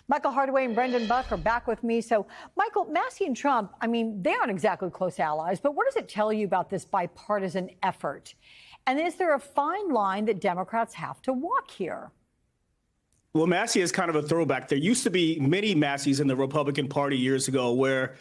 Michael Hardaway and Brendan Buck are back with me. So, Michael, Massey and Trump, I mean, they aren't exactly close allies, but what does it tell you about this bipartisan effort? And is there a fine line that Democrats have to walk here? Well, Massey is kind of a throwback. There used to be many Masseys in the Republican Party years ago where,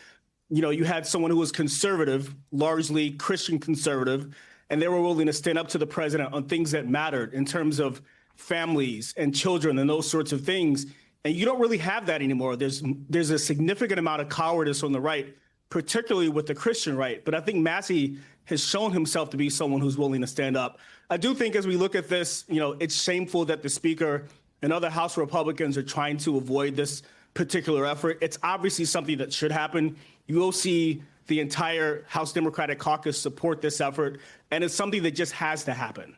you had someone who was conservative, largely Christian conservative, and they were willing to stand up to the president on things that mattered in terms of families and children and those sorts of things. And you don't really have that anymore. There's a significant amount of cowardice on the right, particularly with the Christian right. But I think Massey has shown himself to be someone who's willing to stand up. I do think as we look at this, it's shameful that the Speaker and other House Republicans are trying to avoid this particular effort. It's obviously something that should happen. You will see the entire House Democratic caucus support this effort, and it's something that just has to happen.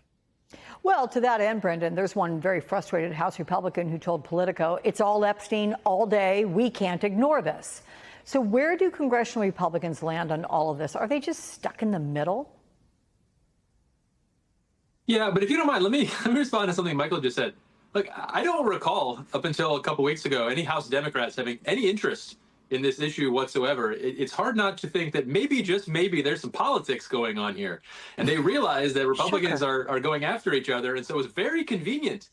Well, to that end, Brendan, there's one very frustrated House Republican who told Politico, it's all Epstein all day. We can't ignore this. So where do congressional Republicans land on all of this? Are they just stuck in the middle? Yeah, but if you don't mind, let me respond to something Michael just said. Look, I don't recall up until a couple weeks ago any House Democrats having any interest in this issue whatsoever. It's hard not to think that maybe, just maybe, there's some politics going on here. And they realize that Republicans are going after each other. And so it's very convenient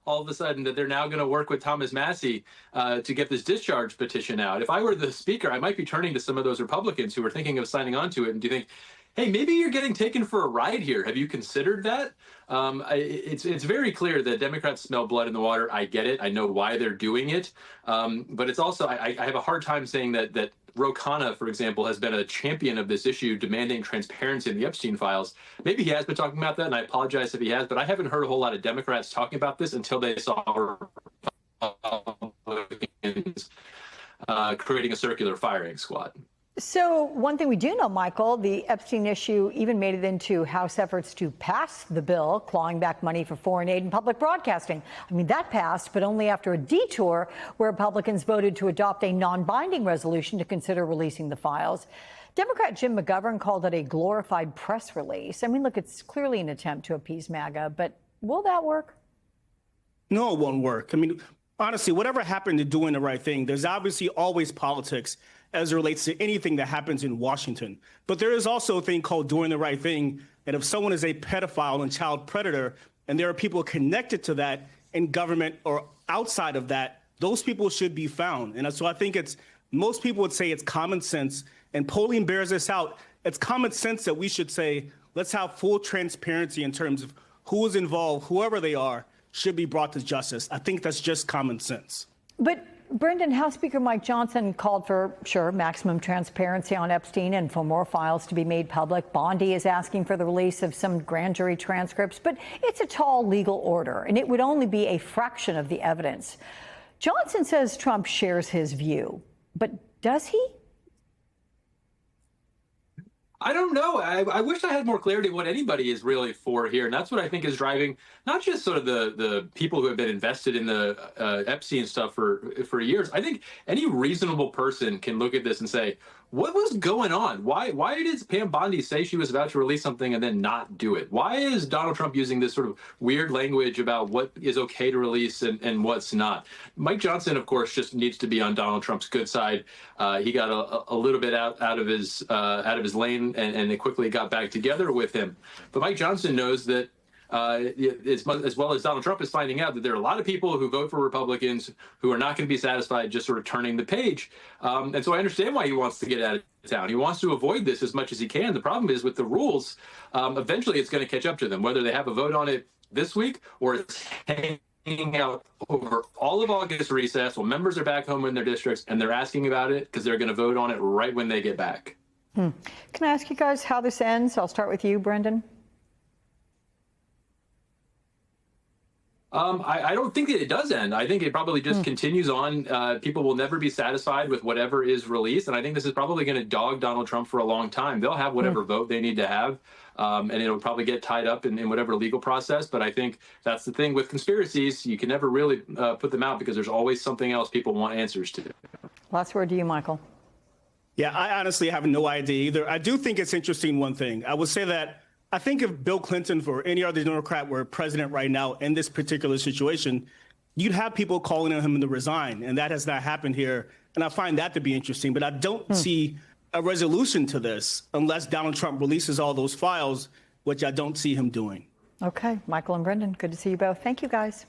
all of a sudden that they're now going to work with Thomas Massey to get this discharge petition out. If I were the Speaker, I might be turning to some of those Republicans who are thinking of signing on to it and do you think, hey, maybe you're getting taken for a ride here. Have you considered that? It's very clear that Democrats smell blood in the water. I get it. I know why they're doing it. But it's also, I have a hard time saying that Ro Khanna, for example, has been a champion of this issue, demanding transparency in the Epstein files. Maybe he has been talking about that, and I apologize if he has, but I haven't heard a whole lot of Democrats talking about this until they saw Republicans creating a circular firing squad. So one thing we do know, Michael, the Epstein issue even made it into House efforts to pass the bill, clawing back money for foreign aid and public broadcasting. I mean, that passed, but only after a detour where Republicans voted to adopt a non-binding resolution to consider releasing the files. Democrat Jim McGovern called it a glorified press release. I mean, look, it's clearly an attempt to appease MAGA, but will that work? No, it won't work. I mean, honestly, whatever happened to doing the right thing, there's obviously always politics as it relates to anything that happens in Washington. But there is also a thing called doing the right thing. And if someone is a pedophile and child predator, and there are people connected to that in government or outside of that, those people should be found. And so I think most people would say it's common sense, and polling bears this out. It's common sense that we should say, let's have full transparency in terms of who is involved, whoever they are, should be brought to justice. I think that's just common sense. But Brendan, House Speaker Mike Johnson called for, maximum transparency on Epstein and for more files to be made public. Bondi is asking for the release of some grand jury transcripts, but it's a tall legal order, and it would only be a fraction of the evidence. Johnson says Trump shares his view, but does he? I don't know. I wish I had more clarity what anybody is really for here. And that's what I think is driving not just sort of the people who have been invested in the Epstein stuff for years. I think any reasonable person can look at this and say, what was going on? Why did Pam Bondi say she was about to release something and then not do it? Why is Donald Trump using this sort of weird language about what is okay to release and what's not? Mike Johnson, of course, just needs to be on Donald Trump's good side. He got a little bit out of his lane and they quickly got back together with him. But Mike Johnson knows that as well as Donald Trump is finding out that there are a lot of people who vote for Republicans who are not going to be satisfied just sort of turning the page. And so I understand why he wants to get out of town. He wants to avoid this as much as he can. The problem is with the rules, eventually it's going to catch up to them, whether they have a vote on it this week or it's hanging out over all of August recess while members are back home in their districts and they're asking about it because they're going to vote on it right when they get back. Can I ask you guys how this ends? I'll start with you, Brendan. I don't think that it does end. I think it probably just continues on. People will never be satisfied with whatever is released. And I think this is probably going to dog Donald Trump for a long time. They'll have whatever vote they need to have. And it'll probably get tied up in whatever legal process. But I think that's the thing with conspiracies. You can never really put them out because there's always something else people want answers to. Last word to you, Michael. Yeah, I honestly have no idea either. I do think it's interesting, one thing. I would say that I think if Bill Clinton or any other Democrat were president right now in this particular situation, you'd have people calling on him to resign, and that has not happened here. And I find that to be interesting, but I don't see a resolution to this unless Donald Trump releases all those files, which I don't see him doing. Okay, Michael and Brendan, good to see you both. Thank you, guys.